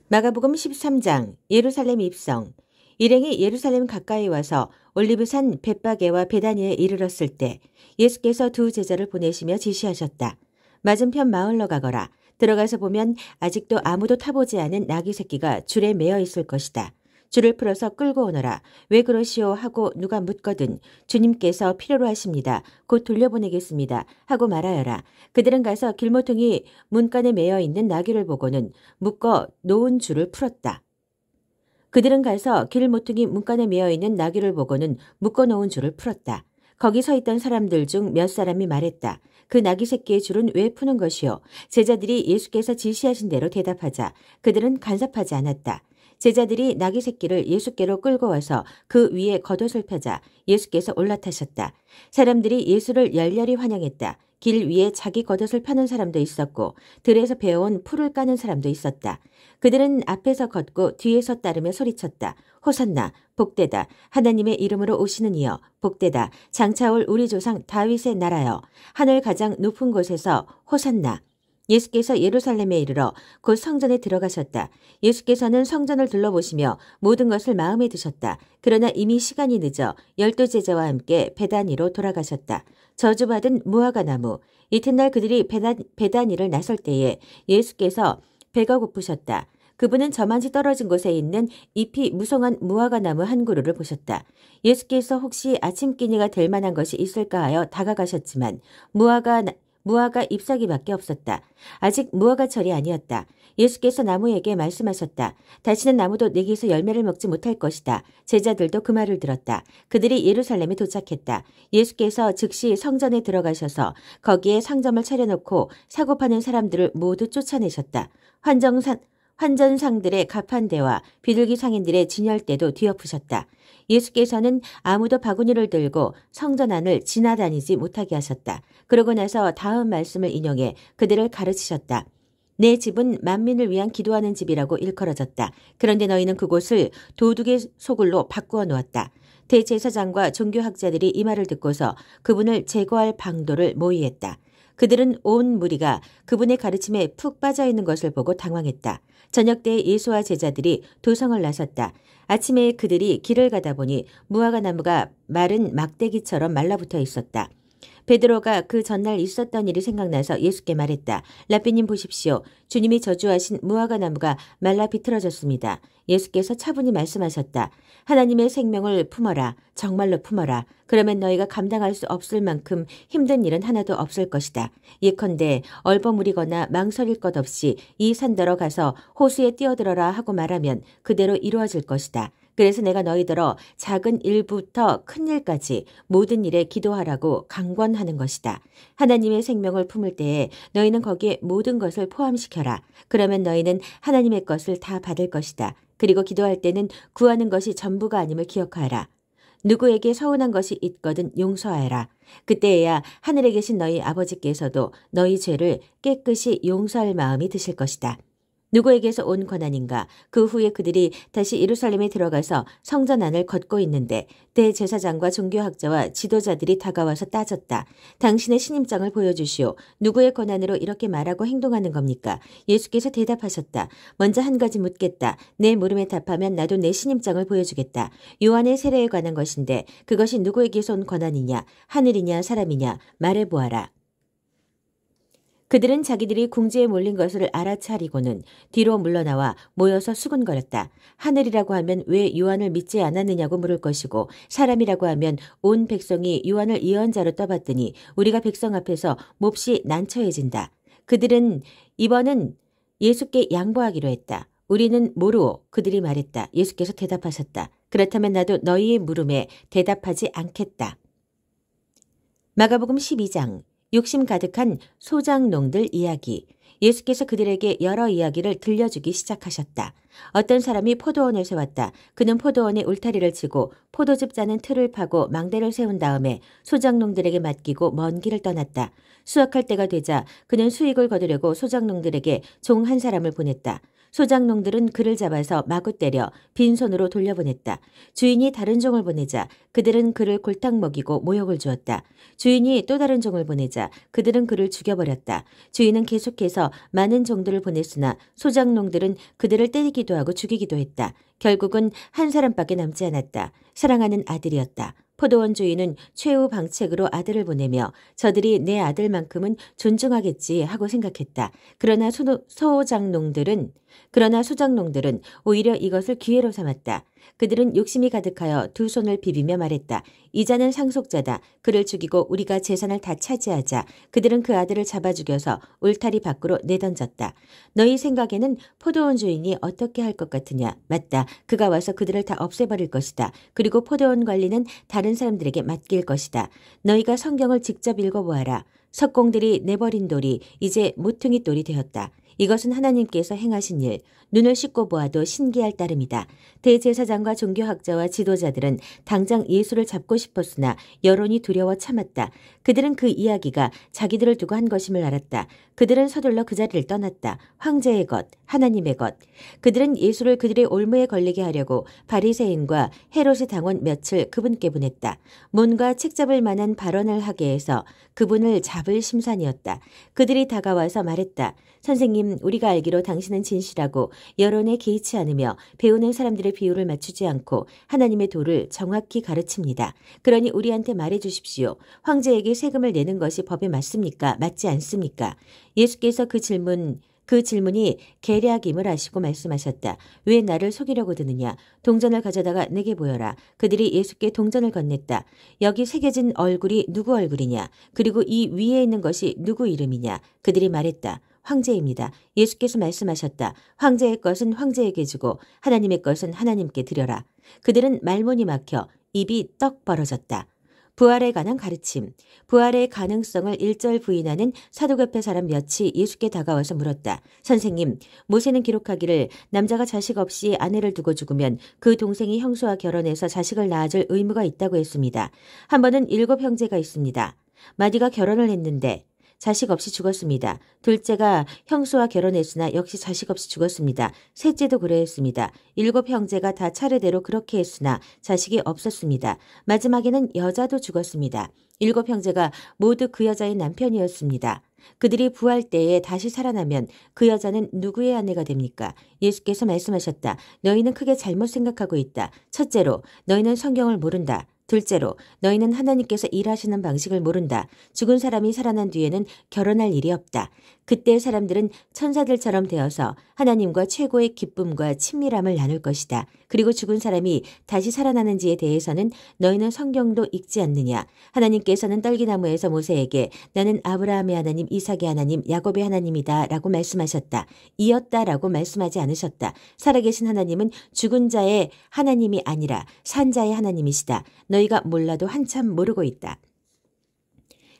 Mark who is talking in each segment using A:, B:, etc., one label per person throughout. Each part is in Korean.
A: 마가복음 13장 예루살렘 입성. 일행이 예루살렘 가까이 와서 올리브산 벳바게와 베다니에 이르렀을 때 예수께서 두 제자를 보내시며 지시하셨다. 맞은편 마을로 가거라. 들어가서 보면 아직도 아무도 타보지 않은 나귀 새끼가 줄에 매어 있을 것이다. 줄을 풀어서 끌고 오너라. 왜 그러시오 하고 누가 묻거든 주님께서 필요로 하십니다. 곧 돌려보내겠습니다. 하고 말하여라. 그들은 가서 길모퉁이 문간에 매어 있는 나귀를 보고는 묶어 놓은 줄을 풀었다. 그들은 가서 길모퉁이 문간에 매어 있는 나귀를 보고는 묶어 놓은 줄을 풀었다. 거기 서 있던 사람들 중 몇 사람이 말했다. 그 나귀 새끼의 줄은 왜 푸는 것이오? 제자들이 예수께서 지시하신 대로 대답하자 그들은 간섭하지 않았다. 제자들이 나귀 새끼를 예수께로 끌고 와서 그 위에 겉옷을 펴자 예수께서 올라타셨다. 사람들이 예수를 열렬히 환영했다. 길 위에 자기 겉옷을 펴는 사람도 있었고 들에서 베어온 풀을 까는 사람도 있었다. 그들은 앞에서 걷고 뒤에서 따르며 소리쳤다. 호산나 복되다. 하나님의 이름으로 오시는 이여 복되다. 장차올 우리 조상 다윗의 나라여 하늘 가장 높은 곳에서 호산나. 예수께서 예루살렘에 이르러 곧 성전에 들어가셨다. 예수께서는 성전을 둘러보시며 모든 것을 마음에 드셨다. 그러나 이미 시간이 늦어 12 제자와 함께 베다니로 돌아가셨다. 저주받은 무화과 나무. 이튿날 그들이 베다니를 나설 때에 예수께서 배가 고프셨다. 그분은 저만치 떨어진 곳에 있는 잎이 무성한 무화과 나무 한 그루를 보셨다. 예수께서 혹시 아침 끼니가 될 만한 것이 있을까 하여 다가가셨지만 무화과 잎사귀밖에 없었다. 아직 무화과철이 아니었다. 예수께서 나무에게 말씀하셨다. 다시는 나무도 내게서 열매를 먹지 못할 것이다. 제자들도 그 말을 들었다. 그들이 예루살렘에 도착했다. 예수께서 즉시 성전에 들어가셔서 거기에 상점을 차려놓고 사고 파는 사람들을 모두 쫓아내셨다. 환전상들의 가판대와 비둘기 상인들의 진열대도 뒤엎으셨다. 예수께서는 아무도 바구니를 들고 성전 안을 지나다니지 못하게 하셨다. 그러고 나서 다음 말씀을 인용해 그들을 가르치셨다. 내 집은 만민을 위한 기도하는 집이라고 일컬어졌다. 그런데 너희는 그곳을 도둑의 소굴로 바꾸어 놓았다. 대제사장과 종교학자들이 이 말을 듣고서 그분을 제거할 방도를 모의했다. 그들은 온 무리가 그분의 가르침에 푹 빠져 있는 것을 보고 당황했다. 저녁 때 예수와 제자들이 도성을 나섰다. 아침에 그들이 길을 가다 보니 무화과 나무가 마른 막대기처럼 말라붙어 있었다. 베드로가 그 전날 있었던 일이 생각나서 예수께 말했다. 랍비님 보십시오. 주님이 저주하신 무화과 나무가 말라 비틀어졌습니다. 예수께서 차분히 말씀하셨다. 하나님의 생명을 품어라. 정말로 품어라. 그러면 너희가 감당할 수 없을 만큼 힘든 일은 하나도 없을 것이다. 예컨대 얼버무리거나 망설일 것 없이 이 산더러 가서 호수에 뛰어들어라 하고 말하면 그대로 이루어질 것이다. 그래서 내가 너희들어 작은 일부터 큰 일까지 모든 일에 기도하라고 강권하는 것이다. 하나님의 생명을 품을 때에 너희는 거기에 모든 것을 포함시켜라. 그러면 너희는 하나님의 것을 다 받을 것이다. 그리고 기도할 때는 구하는 것이 전부가 아님을 기억하라. 누구에게 서운한 것이 있거든 용서하여라. 그때에야 하늘에 계신 너희 아버지께서도 너희 죄를 깨끗이 용서할 마음이 드실 것이다. 누구에게서 온 권한인가? 그 후에 그들이 다시 예루살렘에 들어가서 성전 안을 걷고 있는데 대제사장과 종교학자와 지도자들이 다가와서 따졌다. 당신의 신임장을 보여주시오. 누구의 권한으로 이렇게 말하고 행동하는 겁니까? 예수께서 대답하셨다. 먼저 한 가지 묻겠다. 내 물음에 답하면 나도 내 신임장을 보여주겠다. 요한의 세례에 관한 것인데 그것이 누구에게서 온 권한이냐? 하늘이냐 사람이냐? 말해보아라. 그들은 자기들이 궁지에 몰린 것을 알아차리고는 뒤로 물러나와 모여서 수군거렸다. 하늘이라고 하면 왜 요한을 믿지 않았느냐고 물을 것이고 사람이라고 하면 온 백성이 요한을 예언자로 떠봤더니 우리가 백성 앞에서 몹시 난처해진다. 그들은 이번은 예수께 양보하기로 했다. 우리는 모르오. 그들이 말했다. 예수께서 대답하셨다. 그렇다면 나도 너희의 물음에 대답하지 않겠다. 마가복음 12장 욕심 가득한 소장농들 이야기. 예수께서 그들에게 여러 이야기를 들려주기 시작하셨다. 어떤 사람이 포도원을 세웠다. 그는 포도원에 울타리를 치고 포도즙 짜는 틀을 파고 망대를 세운 다음에 소장농들에게 맡기고 먼 길을 떠났다. 수확할 때가 되자 그는 수익을 거두려고 소장농들에게 종 한 사람을 보냈다. 소작농들은 그를 잡아서 마구 때려 빈손으로 돌려보냈다. 주인이 다른 종을 보내자 그들은 그를 골탕 먹이고 모욕을 주었다. 주인이 또 다른 종을 보내자 그들은 그를 죽여버렸다. 주인은 계속해서 많은 종들을 보냈으나 소작농들은 그들을 때리기도 하고 죽이기도 했다. 결국은 한 사람밖에 남지 않았다. 사랑하는 아들이었다. 포도원 주인은 최후 방책으로 아들을 보내며 저들이 내 아들만큼은 존중하겠지 하고 생각했다. 그러나 소작농들은 오히려 이것을 기회로 삼았다. 그들은 욕심이 가득하여 두 손을 비비며 말했다. 이자는 상속자다. 그를 죽이고 우리가 재산을 다 차지하자. 그들은 그 아들을 잡아 죽여서 울타리 밖으로 내던졌다. 너희 생각에는 포도원 주인이 어떻게 할 것 같으냐? 맞다. 그가 와서 그들을 다 없애버릴 것이다. 그리고 포도원 관리는 다른 사람들에게 맡길 것이다. 너희가 성경을 직접 읽어보아라. 석공들이 내버린 돌이 이제 모퉁이 돌이 되었다. 이것은 하나님께서 행하신 일, 눈을 씻고 보아도 신기할 따름이다. 대제사장과 종교학자와 지도자들은 당장 예수를 잡고 싶었으나 여론이 두려워 참았다. 그들은 그 이야기가 자기들을 두고 한 것임을 알았다. 그들은 서둘러 그 자리를 떠났다. 황제의 것, 하나님의 것. 그들은 예수를 그들의 올무에 걸리게 하려고 바리새인과 헤롯의 당원 며칠 그분께 보냈다. 뭔가 책잡을 만한 발언을 하게 해서 그분을 잡을 심산이었다. 그들이 다가와서 말했다. 선생님, 우리가 알기로 당신은 진실하고 여론에 개의치 않으며 배우는 사람들의 비율을 맞추지 않고 하나님의 도를 정확히 가르칩니다. 그러니 우리한테 말해 주십시오. 황제에게 세금을 내는 것이 법에 맞습니까? 맞지 않습니까? 예수께서 그 질문이 계략임을 아시고 말씀하셨다. 왜 나를 속이려고 드느냐? 동전을 가져다가 내게 보여라. 그들이 예수께 동전을 건넸다. 여기 새겨진 얼굴이 누구 얼굴이냐? 그리고 이 위에 있는 것이 누구 이름이냐? 그들이 말했다. 황제입니다. 예수께서 말씀하셨다. 황제의 것은 황제에게 주고 하나님의 것은 하나님께 드려라. 그들은 말문이 막혀 입이 떡 벌어졌다. 부활에 관한 가르침. 부활의 가능성을 일절 부인하는 사두개파 사람 몇이 예수께 다가와서 물었다. 선생님, 모세는 기록하기를 남자가 자식 없이 아내를 두고 죽으면 그 동생이 형수와 결혼해서 자식을 낳아줄 의무가 있다고 했습니다. 한 번은 7 형제가 있습니다. 마디가 결혼을 했는데 자식 없이 죽었습니다. 둘째가 형수와 결혼했으나 역시 자식 없이 죽었습니다. 셋째도 그러했습니다. 7 형제가 다 차례대로 그렇게 했으나 자식이 없었습니다. 마지막에는 여자도 죽었습니다. 7 형제가 모두 그 여자의 남편이었습니다. 그들이 부활 때에 다시 살아나면 그 여자는 누구의 아내가 됩니까? 예수께서 말씀하셨다. 너희는 크게 잘못 생각하고 있다. 첫째로, 너희는 성경을 모른다. 둘째로, 너희는 하나님께서 일하시는 방식을 모른다. 죽은 사람이 살아난 뒤에는 결혼할 일이 없다. 그때 사람들은 천사들처럼 되어서 하나님과 최고의 기쁨과 친밀함을 나눌 것이다. 그리고 죽은 사람이 다시 살아나는지에 대해서는 너희는 성경도 읽지 않느냐. 하나님께서는 떨기나무에서 모세에게 나는 아브라함의 하나님, 이삭의 하나님, 야곱의 하나님이다 라고 말씀하셨다. 이었다라고 말씀하지 않으셨다. 살아계신 하나님은 죽은 자의 하나님이 아니라 산 자의 하나님이시다. 너희가 몰라도 한참 모르고 있다.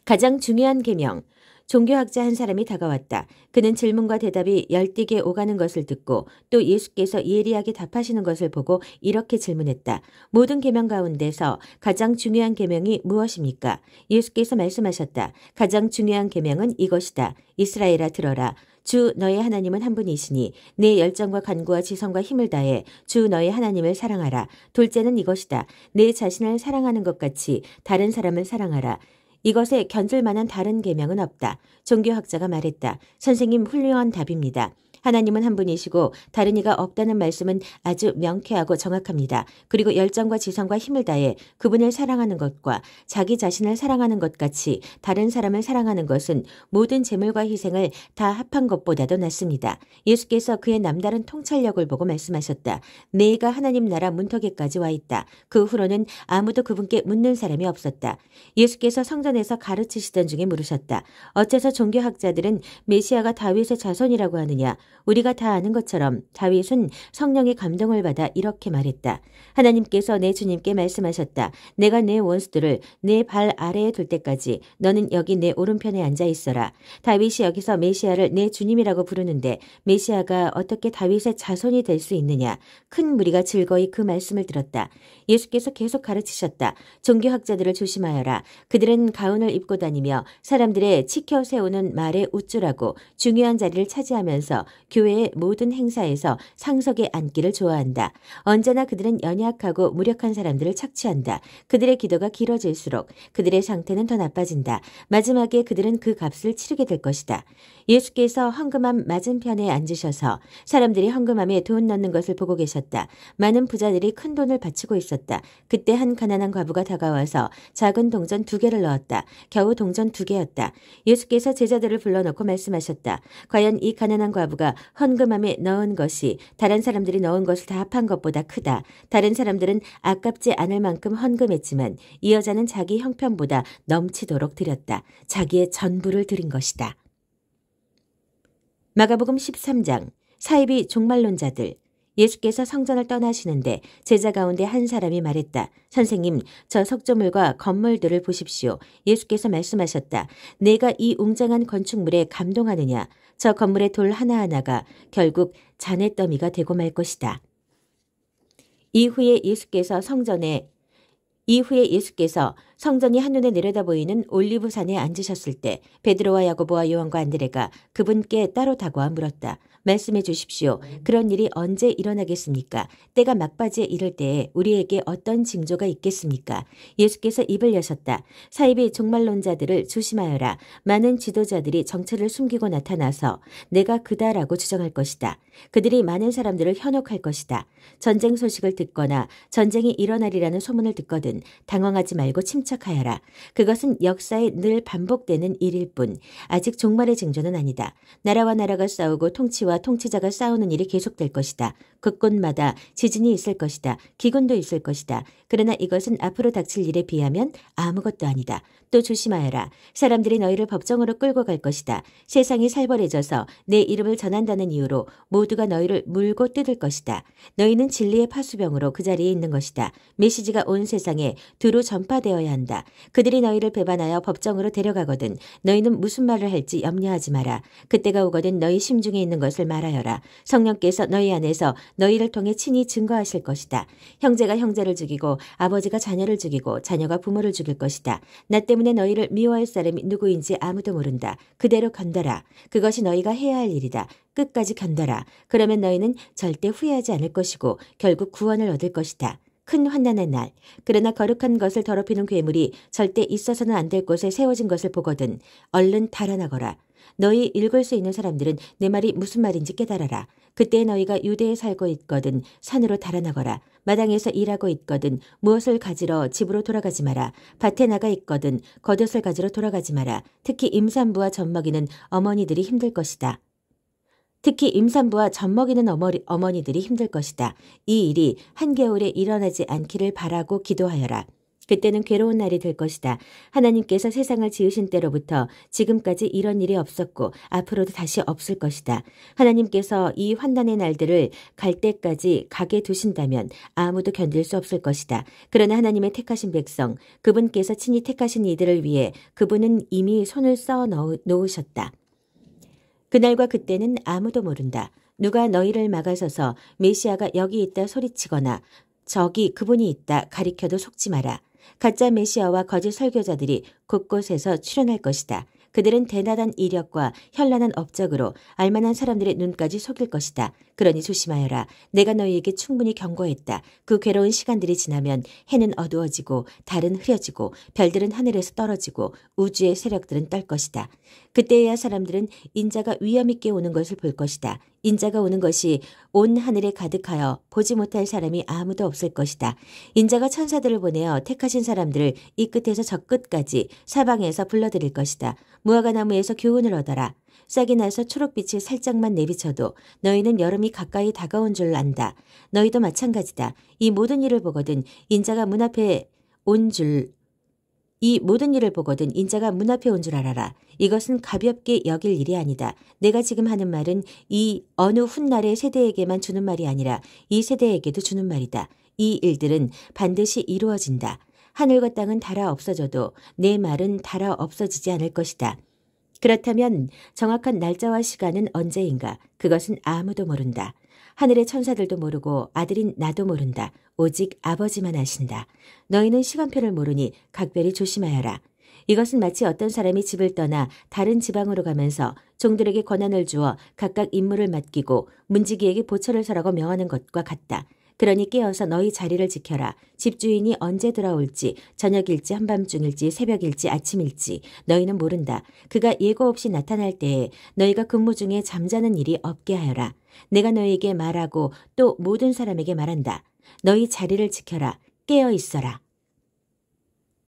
A: 가장 중요한 계명. 종교학자 한 사람이 다가왔다. 그는 질문과 대답이 열띠게 오가는 것을 듣고 또 예수께서 예리하게 답하시는 것을 보고 이렇게 질문했다. 모든 계명 가운데서 가장 중요한 계명이 무엇입니까? 예수께서 말씀하셨다. 가장 중요한 계명은 이것이다. 이스라엘아 들어라. 주 너의 하나님은 한 분이시니 내 열정과 간구와 지성과 힘을 다해 주 너의 하나님을 사랑하라. 둘째는 이것이다. 내 자신을 사랑하는 것 같이 다른 사람을 사랑하라. 이것에 견줄 만한 다른 계명은 없다. 종교학자가 말했다. 선생님, 훌륭한 답입니다. 하나님은 한 분이시고 다른 이가 없다는 말씀은 아주 명쾌하고 정확합니다. 그리고 열정과 지성과 힘을 다해 그분을 사랑하는 것과 자기 자신을 사랑하는 것 같이 다른 사람을 사랑하는 것은 모든 재물과 희생을 다 합한 것보다도 낫습니다. 예수께서 그의 남다른 통찰력을 보고 말씀하셨다. 내가 하나님 나라 문턱에까지 와 있다. 그 후로는 아무도 그분께 묻는 사람이 없었다. 예수께서 성전에서 가르치시던 중에 물으셨다. 어째서 종교학자들은 메시아가 다윗의 자손이라고 하느냐? 우리가 다 아는 것처럼 다윗은 성령의 감동을 받아 이렇게 말했다. 하나님께서 내 주님께 말씀하셨다. 내가 내 원수들을 내 발 아래에 둘 때까지 너는 여기 내 오른편에 앉아 있어라. 다윗이 여기서 메시아를 내 주님이라고 부르는데 메시아가 어떻게 다윗의 자손이 될 수 있느냐. 큰 무리가 즐거이 그 말씀을 들었다. 예수께서 계속 가르치셨다. 종교학자들을 조심하여라. 그들은 가운을 입고 다니며 사람들의 치켜 세우는 말에 우쭐하고 중요한 자리를 차지하면서 교회의 모든 행사에서 상석에 앉기를 좋아한다. 언제나 그들은 연약하고 무력한 사람들을 착취한다. 그들의 기도가 길어질수록 그들의 상태는 더 나빠진다. 마지막에 그들은 그 값을 치르게 될 것이다. 예수께서 헌금함 맞은편에 앉으셔서 사람들이 헌금함에 돈 넣는 것을 보고 계셨다. 많은 부자들이 큰 돈을 바치고 있었다. 그때 한 가난한 과부가 다가와서 작은 동전 2개를 넣었다. 겨우 동전 2개였다. 예수께서 제자들을 불러놓고 말씀하셨다. 과연 이 가난한 과부가 헌금함에 넣은 것이 다른 사람들이 넣은 것을 다 합한 것보다 크다. 다른 사람들은 아깝지 않을 만큼 헌금했지만 이 여자는 자기 형편보다 넘치도록 드렸다. 자기의 전부를 드린 것이다. 마가복음 13장 사이비 종말론자들. 예수께서 성전을 떠나시는데 제자 가운데 한 사람이 말했다. 선생님, 저 석조물과 건물들을 보십시오. 예수께서 말씀하셨다. 내가 이 웅장한 건축물에 감동하느냐? 저 건물의 돌 하나하나가 결국 잔해더미가 되고 말 것이다. 이후에 예수께서 성전이 한눈에 내려다 보이는 올리브산에 앉으셨을 때 베드로와 야고보와 요한과 안드레가 그분께 따로 다가와 물었다. 말씀해 주십시오. 그런 일이 언제 일어나겠습니까? 때가 막바지에 이를 때에 우리에게 어떤 징조가 있겠습니까? 예수께서 입을 여셨다. 사이비 종말론자들을 조심하여라. 많은 지도자들이 정체를 숨기고 나타나서 내가 그다라고 주장할 것이다. 그들이 많은 사람들을 현혹할 것이다. 전쟁 소식을 듣거나 전쟁이 일어나리라는 소문을 듣거든 당황하지 말고 침착하여라. 그것은 역사에 늘 반복되는 일일 뿐 아직 종말의 징조는 아니다. 나라와 나라가 싸우고 통치와 통치자가 싸우는 일이 계속될 것이다. 곳곳마다 지진이 있을 것이다. 기근도 있을 것이다. 그러나 이것은 앞으로 닥칠 일에 비하면 아무것도 아니다. 또 조심하여라. 사람들이 너희를 법정으로 끌고 갈 것이다. 세상이 살벌해져서 내 이름을 전한다는 이유로 모두가 너희를 물고 뜯을 것이다. 너희는 진리의 파수병으로 그 자리에 있는 것이다. 메시지가 온 세상에 두루 전파되어야 한다. 그들이 너희를 배반하여 법정으로 데려가거든 너희는 무슨 말을 할지 염려하지 마라. 그때가 오거든 너희 심중에 있는 것을 말하여라. 성령께서 너희 안에서 너희를 통해 친히 증거하실 것이다. 형제가 형제를 죽이고 아버지가 자녀를 죽이고 자녀가 부모를 죽일 것이다. 나 때문에 너희를 미워할 사람이 누구인지 아무도 모른다. 그대로 견뎌라. 그것이 너희가 해야 할 일이다. 끝까지 견뎌라. 그러면 너희는 절대 후회하지 않을 것이고 결국 구원을 얻을 것이다. 큰 환난의 날. 그러나 거룩한 것을 더럽히는 괴물이 절대 있어서는 안 될 곳에 세워진 것을 보거든 얼른 달아나거라. 너희 읽을 수 있는 사람들은 내 말이 무슨 말인지 깨달아라. 그때 너희가 유대에 살고 있거든 산으로 달아나거라. 마당에서 일하고 있거든 무엇을 가지러 집으로 돌아가지 마라. 밭에 나가 있거든 겉옷을 가지러 돌아가지 마라. 특히 임산부와 젖먹이는 어머니들이 힘들 것이다. 어머니들이 힘들 것이다. 이 일이 한겨울에 일어나지 않기를 바라고 기도하여라. 그때는 괴로운 날이 될 것이다. 하나님께서 세상을 지으신 때로부터 지금까지 이런 일이 없었고 앞으로도 다시 없을 것이다. 하나님께서 이 환난의 날들을 갈 때까지 가게 두신다면 아무도 견딜 수 없을 것이다. 그러나 하나님의 택하신 백성, 그분께서 친히 택하신 이들을 위해 그분은 이미 손을 써 놓으셨다. 그날과 그때는 아무도 모른다. 누가 너희를 막아서서 메시아가 여기 있다 소리치거나 저기 그분이 있다 가리켜도 속지 마라. 가짜 메시아와 거짓 설교자들이 곳곳에서 출현할 것이다. 그들은 대단한 이력과 현란한 업적으로 알만한 사람들의 눈까지 속일 것이다. 그러니 조심하여라. 내가 너희에게 충분히 경고했다. 그 괴로운 시간들이 지나면 해는 어두워지고 달은 흐려지고 별들은 하늘에서 떨어지고 우주의 세력들은 떨 것이다. 그때야 사람들은 인자가 위험 있게 오는 것을 볼 것이다. 인자가 오는 것이 온 하늘에 가득하여 보지 못할 사람이 아무도 없을 것이다. 인자가 천사들을 보내어 택하신 사람들을 이 끝에서 저 끝까지 사방에서 불러들일 것이다. 무화과나무에서 교훈을 얻어라. 싹이 나서 초록빛이 살짝만 내비쳐도 너희는 여름이 가까이 다가온 줄 안다. 너희도 마찬가지다. 이 모든 일을 보거든 인자가 문 앞에 온 줄 알아라. 이것은 가볍게 여길 일이 아니다. 내가 지금 하는 말은 이 어느 훗날의 세대에게만 주는 말이 아니라 이 세대에게도 주는 말이다. 이 일들은 반드시 이루어진다. 하늘과 땅은 닳아 없어져도 내 말은 닳아 없어지지 않을 것이다. 그렇다면 정확한 날짜와 시간은 언제인가? 그것은 아무도 모른다. 하늘의 천사들도 모르고 아들인 나도 모른다. 오직 아버지만 아신다. 너희는 시간표를 모르니 각별히 조심하여라. 이것은 마치 어떤 사람이 집을 떠나 다른 지방으로 가면서 종들에게 권한을 주어 각각 임무를 맡기고 문지기에게 보초를 서라고 명하는 것과 같다. 그러니 깨어서 너희 자리를 지켜라. 집주인이 언제 돌아올지 저녁일지 한밤중일지 새벽일지 아침일지 너희는 모른다. 그가 예고 없이 나타날 때에 너희가 근무 중에 잠자는 일이 없게 하여라. 내가 너희에게 말하고 또 모든 사람에게 말한다. 너희 자리를 지켜라. 깨어 있어라.